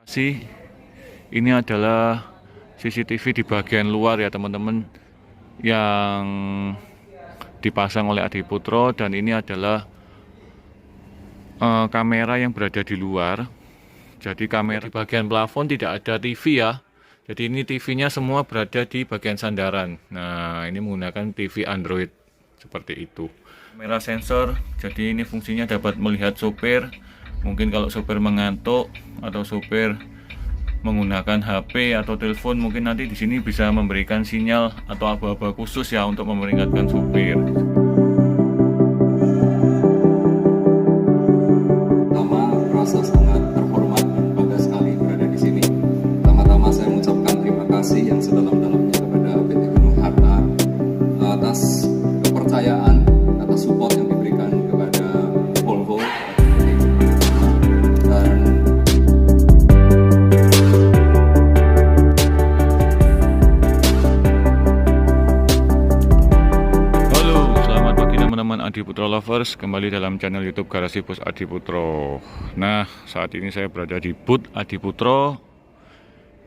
Sih, ini adalah CCTV di bagian luar ya teman-teman, yang dipasang oleh Adiputro, dan ini adalah kamera yang berada di luar. Jadi kamera di bagian plafon tidak ada TV ya. Jadi ini TV-nya semua berada di bagian sandaran. Nah, ini menggunakan TV Android seperti itu. Kamera sensor, jadi ini fungsinya dapat melihat sopir. Mungkin kalau sopir mengantuk atau sopir menggunakan HP atau telepon, mungkin nanti di sini bisa memberikan sinyal atau aba-aba khusus ya untuk memperingatkan sopir. Pertama, merasa sangat terhormat dan bangga sekali berada di sini. Pertama-tama saya mengucapkan terima kasih yang sedalam-dalamnya kepada PT Gunung Harta atas kepercayaan, atas support yang diberikan kepada Volvo dan Halo, selamat pagi teman-teman Adiputro Lovers, kembali dalam channel YouTube Garasi Bos Adiputro. Nah, saat ini saya berada di booth Adiputro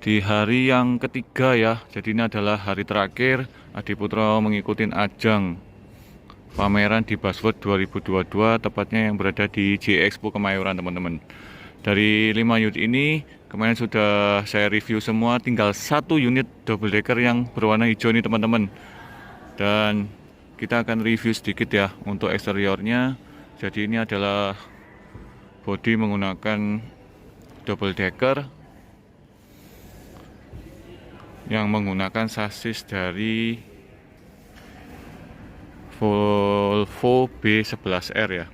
di hari yang ketiga ya. Jadi ini adalah hari terakhir Adiputro mengikuti ajang pameran di Buzzworld 2022, tepatnya yang berada di J Expo Kemayoran teman-teman. Dari 5 unit ini kemarin sudah saya review semua, tinggal satu unit double decker yang berwarna hijau ini teman-teman. Dan kita akan review sedikit ya untuk eksteriornya. Jadi ini adalah bodi menggunakan double decker yang menggunakan sasis dari Volvo B11R ya.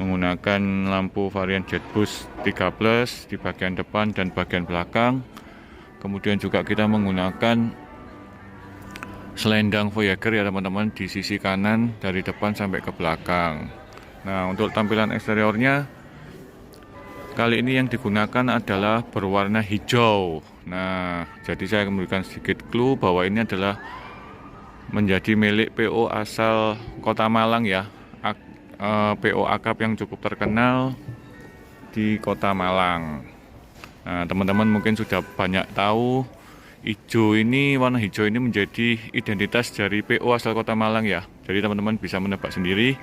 Menggunakan lampu varian Jetboost 13 di bagian depan dan bagian belakang. Kemudian juga kita menggunakan selendang Voyager ya teman-teman di sisi kanan dari depan sampai ke belakang. Nah, untuk tampilan eksteriornya kali ini yang digunakan adalah berwarna hijau. Nah, jadi saya akan memberikan sedikit clue bahwa ini adalah menjadi milik PO asal Kota Malang ya. PO akap yang cukup terkenal di Kota Malang. Nah, teman-teman mungkin sudah banyak tahu warna hijau ini menjadi identitas dari PO asal Kota Malang ya. Jadi teman-teman bisa menebak sendiri.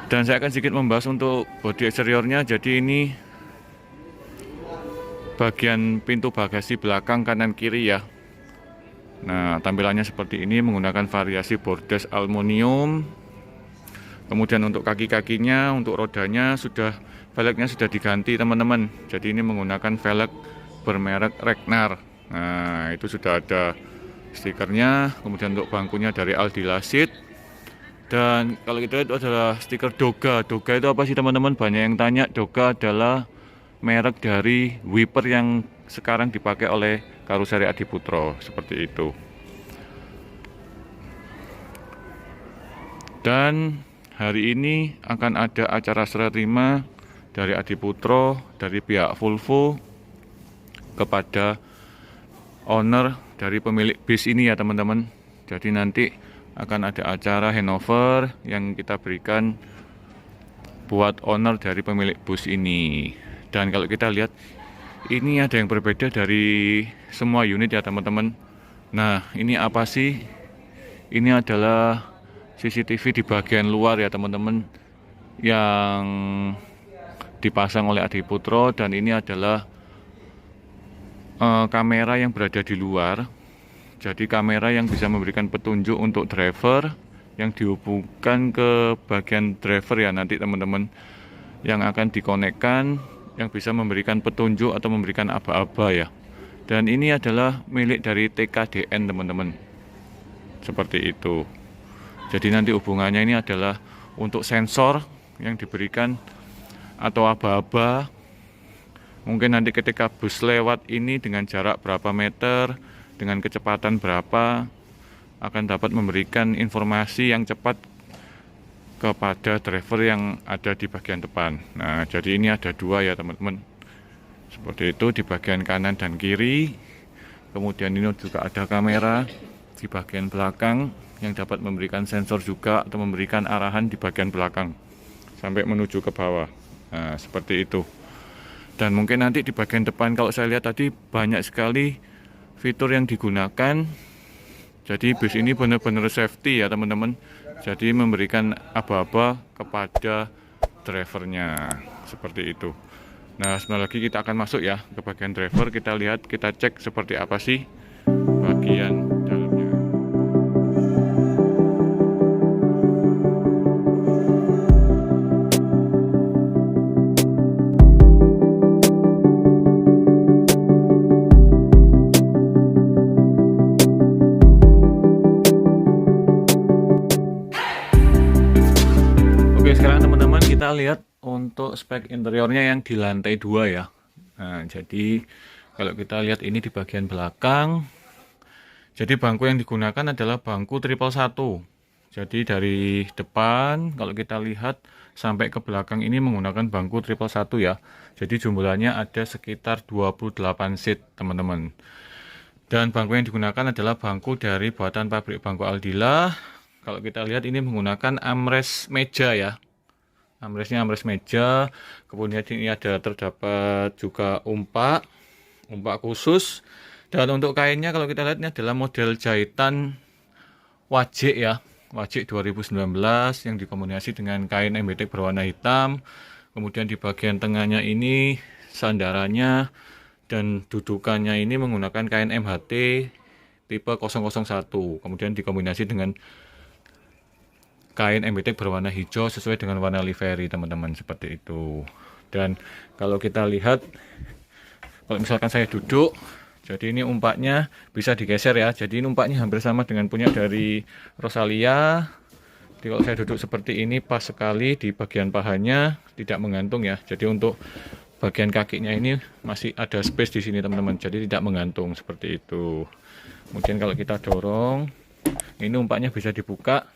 Dan saya akan sedikit membahas untuk bodi eksteriornya. Jadi ini bagian pintu bagasi belakang kanan kiri ya. Nah, tampilannya seperti ini menggunakan variasi bordes aluminium. Kemudian untuk kaki-kakinya, untuk rodanya velgnya sudah diganti teman-teman. Jadi ini menggunakan velg bermerek Regnar. Nah, itu sudah ada stikernya. Kemudian untuk bangkunya dari Aldi Lasit. Dan kalau kita lihat itu adalah stiker Doga. Doga itu apa sih teman-teman? Banyak yang tanya. Doga adalah merek dari wiper yang sekarang dipakai oleh karoseri Adiputro. Seperti itu. Dan hari ini akan ada acara serah terima dari Adiputro, dari pihak Volvo kepada owner dari pemilik bis ini ya teman-teman. Jadi nanti akan ada acara handover yang kita berikan buat owner dari pemilik bus ini. Dan kalau kita lihat ini ada yang berbeda dari semua unit ya teman-teman. Nah, ini apa sih? Ini adalah CCTV di bagian luar ya teman-teman, yang dipasang oleh Adiputro, dan ini adalah kamera yang berada di luar. Jadi kamera yang bisa memberikan petunjuk untuk driver, yang dihubungkan ke bagian driver ya nanti teman-teman, yang akan dikonekkan, yang bisa memberikan petunjuk atau memberikan aba-aba ya. Dan ini adalah milik dari TKDN teman-teman, seperti itu. Jadi nanti hubungannya ini adalah untuk sensor yang diberikan atau aba-aba. Mungkin nanti ketika bus lewat ini dengan jarak berapa meter, dengan kecepatan berapa, akan dapat memberikan informasi yang cepat kepada driver yang ada di bagian depan. Nah, jadi ini ada dua ya teman-teman. Seperti itu di bagian kanan dan kiri. Kemudian ini juga ada kamera di bagian belakang yang dapat memberikan sensor juga atau memberikan arahan di bagian belakang sampai menuju ke bawah. Nah, seperti itu. Dan mungkin nanti di bagian depan kalau saya lihat tadi banyak sekali fitur yang digunakan. Jadi bus ini benar-benar safety ya teman-teman. Jadi memberikan aba-aba kepada drivernya seperti itu. Nah, sebentar lagi kita akan masuk ya ke bagian driver. Kita lihat, kita cek seperti apa sih bagian dalamnya. Oke, sekarang teman-teman kita lihat untuk spek interiornya yang di lantai 2 ya. Nah, jadi kalau kita lihat ini di bagian belakang, jadi bangku yang digunakan adalah bangku 111. Jadi dari depan kalau kita lihat sampai ke belakang ini menggunakan bangku 111 ya. Jadi jumlahnya ada sekitar 28 seat teman-teman. Dan bangku yang digunakan adalah bangku dari buatan pabrik bangku Aldila. Kalau kita lihat ini menggunakan armrest meja ya. Armrestnya armrest meja. Kemudian ini ada terdapat juga umpak khusus. Dan untuk kainnya kalau kita lihat ini adalah model jahitan wajik ya. Wajik 2019 yang dikombinasi dengan kain MBTEK berwarna hitam. Kemudian di bagian tengahnya ini sandarannya dan dudukannya ini menggunakan kain MHT tipe 001. Kemudian dikombinasi dengan kain MBTEK berwarna hijau sesuai dengan warna livery teman-teman, seperti itu. Dan kalau kita lihat, kalau misalkan saya duduk, jadi ini umpaknya bisa digeser ya. Jadi ini umpaknya hampir sama dengan punya dari Rosalia. Jadi kalau saya duduk seperti ini pas sekali, di bagian pahanya tidak menggantung ya. Jadi untuk bagian kakinya ini masih ada space di sini teman-teman. Jadi tidak menggantung seperti itu. Kemudian kalau kita dorong, ini umpaknya bisa dibuka.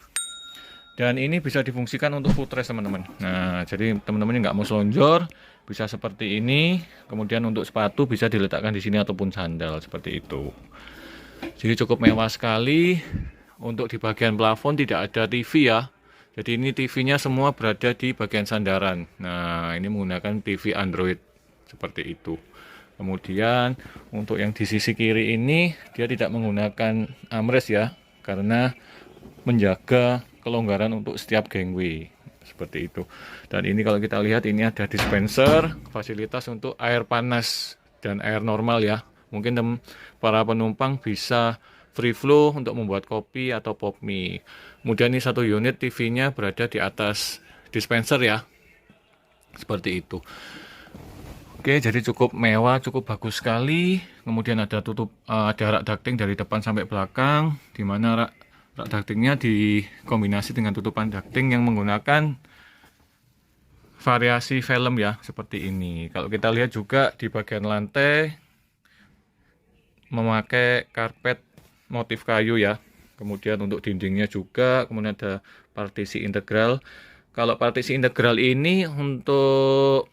Dan ini bisa difungsikan untuk footrest teman-teman. Nah, jadi teman-teman yang nggak mau selonjor bisa seperti ini. Kemudian untuk sepatu bisa diletakkan di sini ataupun sandal seperti itu. Jadi cukup mewah sekali. Untuk di bagian plafon tidak ada TV ya. Jadi ini TV-nya semua berada di bagian sandaran. Nah, ini menggunakan TV Android seperti itu. Kemudian untuk yang di sisi kiri ini dia tidak menggunakan armrest ya, karena menjaga kelonggaran untuk setiap gangway seperti itu. Dan ini kalau kita lihat ini ada dispenser, fasilitas untuk air panas dan air normal ya. Mungkin para penumpang bisa free flow untuk membuat kopi atau pop mie. Kemudian ini satu unit TV-nya berada di atas dispenser ya. Seperti itu. Oke, jadi cukup mewah, cukup bagus sekali. Kemudian ada ada rak ducting dari depan sampai belakang, di mana rak ductingnya dikombinasi dengan tutupan ducting yang menggunakan variasi film ya, seperti ini. Kalau kita lihat juga di bagian lantai memakai karpet motif kayu ya. Kemudian untuk dindingnya juga, kemudian ada partisi integral. Kalau partisi integral ini untuk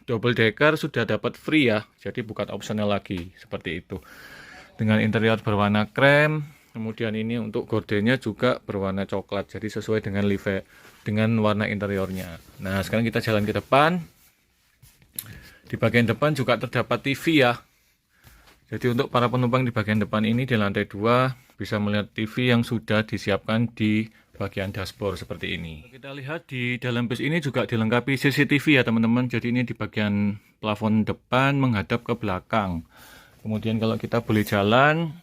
double decker sudah dapat free ya, jadi bukan opsional lagi, seperti itu. Dengan interior berwarna krem. Kemudian ini untuk gordennya juga berwarna coklat, jadi sesuai dengan dengan warna interiornya. Nah, sekarang kita jalan ke depan. Di bagian depan juga terdapat TV ya. Jadi untuk para penumpang di bagian depan ini di lantai 2 bisa melihat TV yang sudah disiapkan di bagian dashboard seperti ini. Kita lihat di dalam bus ini juga dilengkapi CCTV ya teman-teman. Jadi ini di bagian plafon depan menghadap ke belakang. Kemudian kalau kita boleh jalan,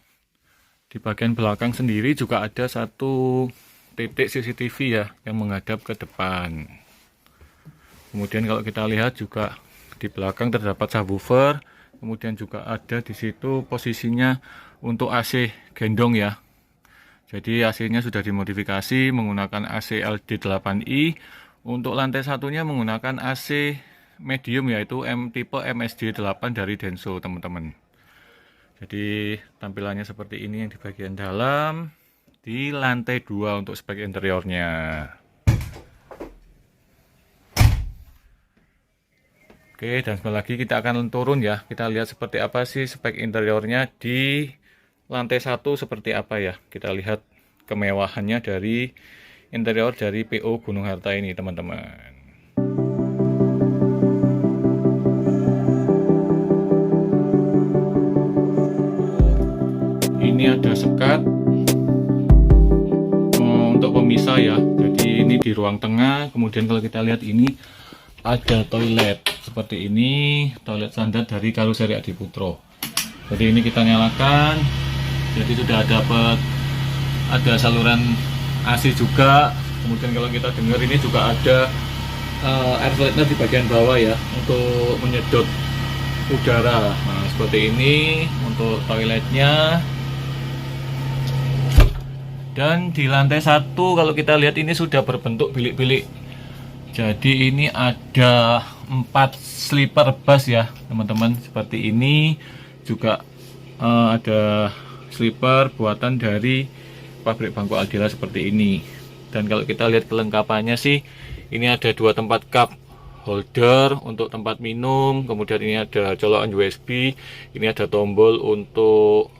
di bagian belakang sendiri juga ada satu titik CCTV ya yang menghadap ke depan. Kemudian kalau kita lihat juga di belakang terdapat subwoofer. Kemudian juga ada di situ posisinya untuk AC gendong ya. Jadi AC-nya sudah dimodifikasi menggunakan AC LD8i. Untuk lantai satunya menggunakan AC medium yaitu tipe MSD8 dari Denso teman-teman. Jadi tampilannya seperti ini yang di bagian dalam. Di lantai 2 untuk spek interiornya. Oke, dan sebentar lagi kita akan turun ya. Kita lihat seperti apa sih spek interiornya di lantai 1 seperti apa ya. Kita lihat kemewahannya dari interior dari PO Gunung Harta ini teman-teman. ada sekat untuk pemisah ya. Jadi ini di ruang tengah. Kemudian kalau kita lihat ini ada toilet seperti ini, toilet standar dari Karoseri Adiputro. Jadi ini kita nyalakan. Jadi sudah ada saluran AC juga. Kemudian kalau kita dengar ini juga ada air flattener di bagian bawah ya, untuk menyedot udara. Nah seperti ini untuk toiletnya. Dan di lantai 1 kalau kita lihat ini sudah berbentuk bilik-bilik. Jadi ini ada 4 sleeper bus ya teman-teman, seperti ini. Juga ada sleeper buatan dari pabrik bangku Aldila seperti ini. Dan kalau kita lihat kelengkapannya sih, ini ada 2 tempat cup holder untuk tempat minum. Kemudian ini ada colokan USB. Ini ada tombol untuk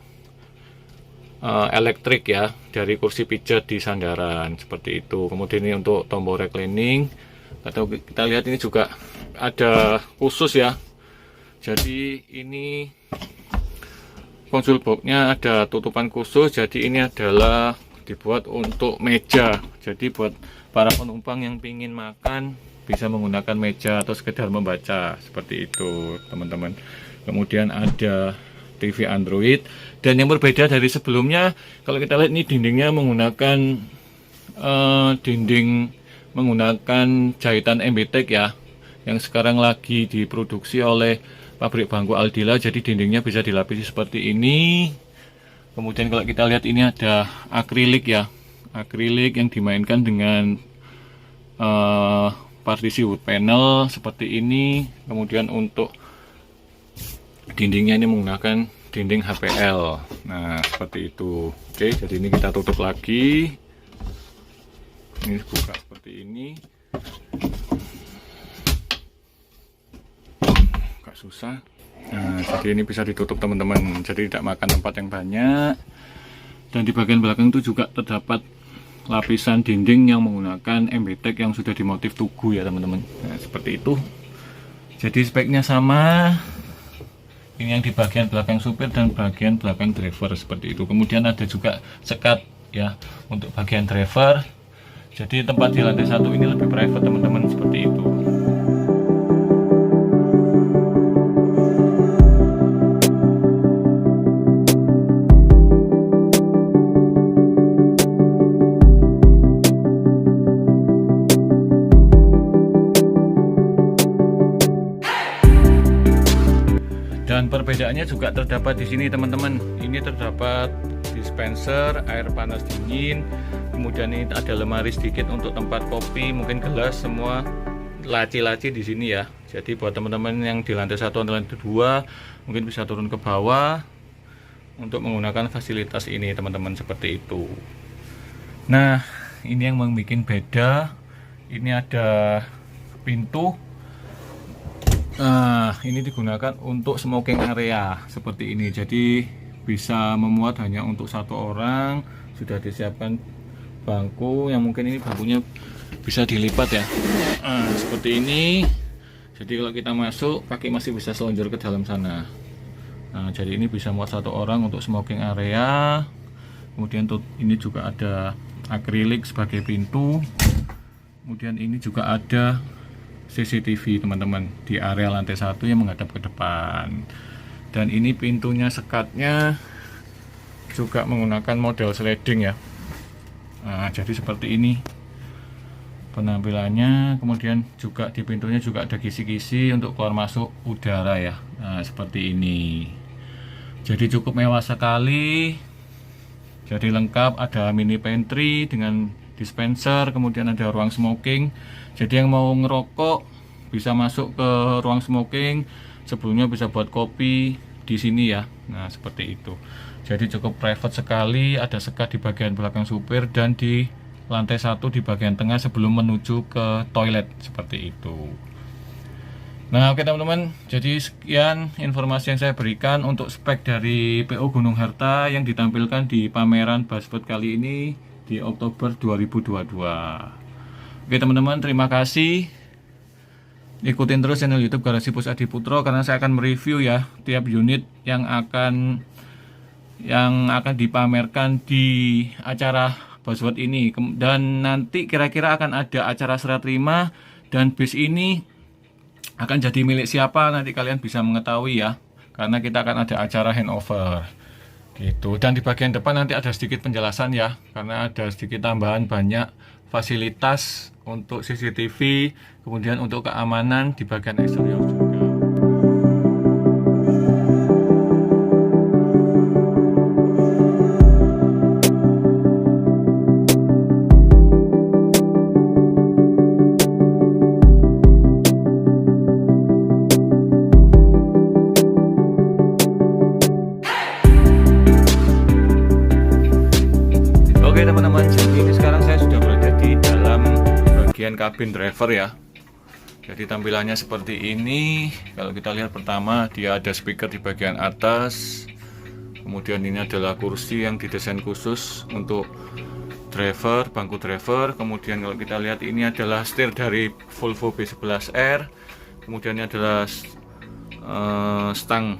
elektrik ya, dari kursi pijat di sandaran seperti itu. Kemudian ini untuk tombol reclining. Atau kita lihat ini juga ada khusus ya. Jadi ini konsol boxnya ada tutupan khusus. Jadi ini adalah dibuat untuk meja. Jadi buat para penumpang yang ingin makan bisa menggunakan meja atau sekedar membaca seperti itu teman-teman. Kemudian ada TV Android. Dan yang berbeda dari sebelumnya, kalau kita lihat ini dindingnya menggunakan menggunakan jahitan MBTEK ya, yang sekarang lagi diproduksi oleh pabrik bangku Aldila. Jadi dindingnya bisa dilapisi seperti ini. Kemudian kalau kita lihat ini ada akrilik ya, akrilik yang dimainkan dengan partisi wood panel seperti ini. Kemudian untuk dindingnya ini menggunakan dinding HPL. Nah seperti itu. Oke, jadi ini kita tutup lagi. Ini buka seperti ini. Agak susah. Nah jadi ini bisa ditutup teman-teman. Jadi tidak makan tempat yang banyak. Dan di bagian belakang itu juga terdapat lapisan dinding yang menggunakan MBTEK yang sudah dimotif tugu ya teman-teman. Nah seperti itu. Jadi speknya sama. Ini yang di bagian belakang supir dan bagian belakang driver seperti itu. Kemudian ada juga sekat ya untuk bagian driver. Jadi tempat di lantai 1 ini lebih private teman-teman seperti itu. Dan perbedaannya juga terdapat di sini teman-teman. Ini terdapat dispenser air panas dingin. Kemudian ini ada lemari sedikit untuk tempat kopi, mungkin gelas, semua laci-laci di sini ya. Jadi buat teman-teman yang di lantai 1 atau lantai 2 mungkin bisa turun ke bawah untuk menggunakan fasilitas ini teman-teman seperti itu. Nah, ini yang membuat beda. Ini ada pintu. Nah, ini digunakan untuk smoking area seperti ini. Jadi bisa memuat hanya untuk 1 orang. Sudah disiapkan bangku yang mungkin ini bangkunya bisa dilipat ya. Nah, seperti ini. Jadi kalau kita masuk, kaki masih bisa selonjor ke dalam sana. Nah, jadi ini bisa muat 1 orang untuk smoking area. Kemudian ini juga ada akrilik sebagai pintu. Kemudian ini juga ada CCTV teman-teman di area lantai 1 yang menghadap ke depan. Dan ini pintunya sekatnya juga menggunakan model sliding ya. Nah, jadi seperti ini penampilannya. Kemudian juga di pintunya juga ada kisi-kisi untuk keluar masuk udara ya. Nah, seperti ini. Jadi cukup mewah sekali. Jadi lengkap, ada mini pantry dengan dispenser, kemudian ada ruang smoking. Jadi yang mau ngerokok bisa masuk ke ruang smoking. Sebelumnya bisa buat kopi di sini ya. Nah, seperti itu. Jadi cukup private sekali. Ada sekat di bagian belakang supir dan di lantai 1 di bagian tengah sebelum menuju ke toilet seperti itu. Nah, oke teman-teman. Jadi sekian informasi yang saya berikan untuk spek dari PO Gunung Harta yang ditampilkan di pameran Busboat kali ini di Oktober 2022. Oke teman-teman, terima kasih. Ikutin terus channel YouTube Garasi Pus Adiputro karena saya akan mereview ya tiap unit yang akan yang akan dipamerkan di acara Buzzword ini. Dan nanti kira-kira akan ada acara serah terima, dan bis ini akan jadi milik siapa nanti kalian bisa mengetahui ya, karena kita akan ada acara handover gitu. Dan di bagian depan nanti ada sedikit penjelasan ya, karena ada sedikit tambahan banyak fasilitas untuk CCTV, kemudian untuk keamanan di bagian eksterior juga. Oke teman-teman, jadi ini sekarang saya sudah berada di dalam bagian kabin driver ya. Jadi tampilannya seperti ini. Kalau kita lihat pertama, dia ada speaker di bagian atas. Kemudian ini adalah kursi yang didesain khusus untuk driver, bangku driver. Kemudian kalau kita lihat ini adalah setir dari Volvo B11R. Kemudian ini adalah stang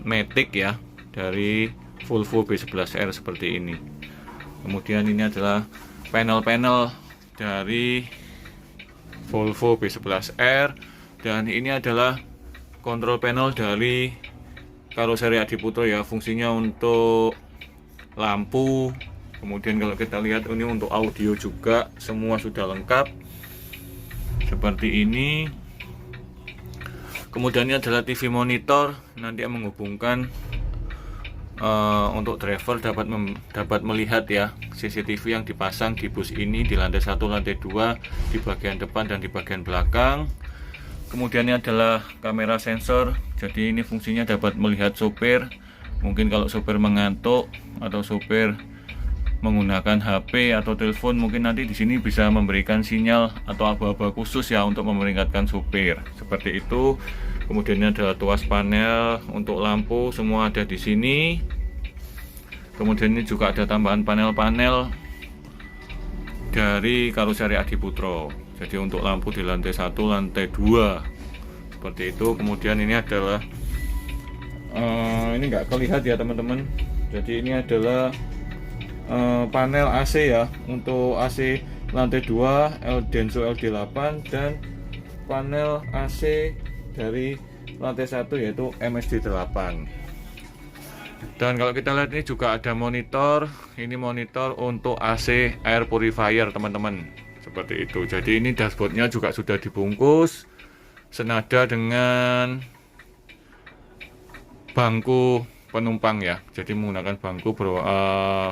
matic ya dari Volvo B11R seperti ini. Kemudian ini adalah panel-panel dari Volvo B11R, dan ini adalah kontrol panel dari karoseri Adiputro ya, fungsinya untuk lampu. Kemudian kalau kita lihat ini untuk audio juga semua sudah lengkap seperti ini. Kemudian ini adalah TV monitor, nanti yang menghubungkan untuk driver dapat melihat ya CCTV yang dipasang di bus ini di lantai 1, lantai 2, di bagian depan dan di bagian belakang. Kemudian ini adalah kamera sensor, jadi ini fungsinya dapat melihat sopir. Mungkin kalau sopir mengantuk atau sopir menggunakan HP atau telepon, mungkin nanti di sini bisa memberikan sinyal atau aba-aba khusus ya untuk memperingatkan sopir seperti itu. Kemudian ini adalah tuas panel untuk lampu, semua ada di sini. Kemudian ini juga ada tambahan panel-panel dari karoseri Adiputro. Jadi untuk lampu di lantai 1, lantai 2 seperti itu. Kemudian ini adalah ini nggak terlihat ya teman-teman. Jadi ini adalah panel AC ya, untuk AC lantai 2 Denso LD8 dan panel AC dari lantai 1 yaitu MSD8. Dan kalau kita lihat ini juga ada monitor, ini monitor untuk AC air purifier teman-teman, seperti itu. Jadi ini dashboardnya juga sudah dibungkus senada dengan bangku penumpang ya, jadi menggunakan bangku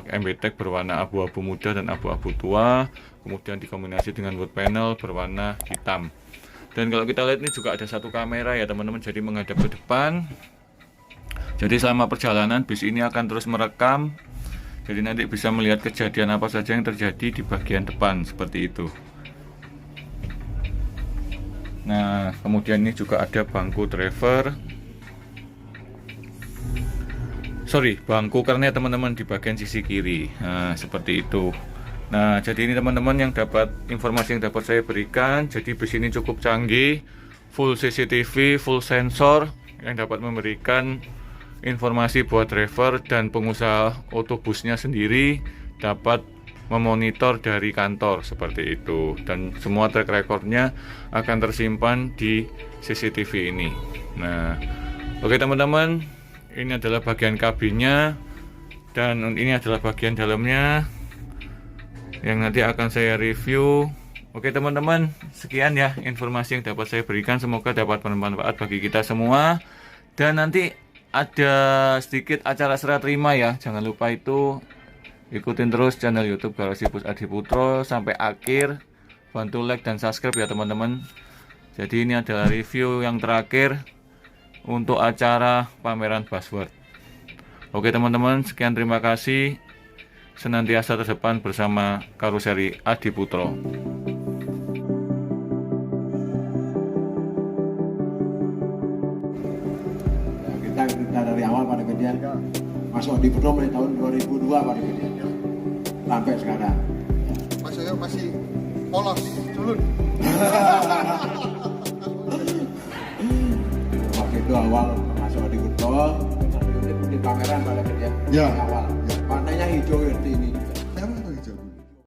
MBTEK berwarna abu-abu muda dan abu-abu tua, kemudian dikombinasi dengan wood panel berwarna hitam. Dan kalau kita lihat ini juga ada satu kamera ya teman-teman, jadi menghadap ke depan. Jadi selama perjalanan bis ini akan terus merekam, jadi nanti bisa melihat kejadian apa saja yang terjadi di bagian depan seperti itu. Nah kemudian ini juga ada bangku driver, bangku kernet teman-teman di bagian sisi kiri. Nah seperti itu. Nah jadi ini teman-teman yang dapat informasi yang dapat saya berikan. Jadi bus ini cukup canggih, full CCTV, full sensor, yang dapat memberikan informasi buat driver dan pengusaha otobusnya sendiri dapat memonitor dari kantor seperti itu. Dan semua track recordnya akan tersimpan di CCTV ini. Nah oke teman-teman, ini adalah bagian kabinnya dan ini adalah bagian dalamnya yang nanti akan saya review. Oke teman-teman, sekian ya informasi yang dapat saya berikan, semoga dapat bermanfaat bagi kita semua. Dan nanti ada sedikit acara serah terima ya, jangan lupa itu ikutin terus channel YouTube Garasi Bus Adiputro sampai akhir, bantu like dan subscribe ya teman-teman. Jadi ini adalah review yang terakhir untuk acara pameran Buzzword. Oke teman-teman, sekian, terima kasih. Senantiasa terdepan bersama karoseri Adiputro. Kita dari awal pada kejadian masuk Adiputro mulai tahun 2002 pada kejadian sampai sekarang. Masih polos, culun. Waktu itu awal masuk Adiputro, di pameran pada kejadian Ya. Dari awal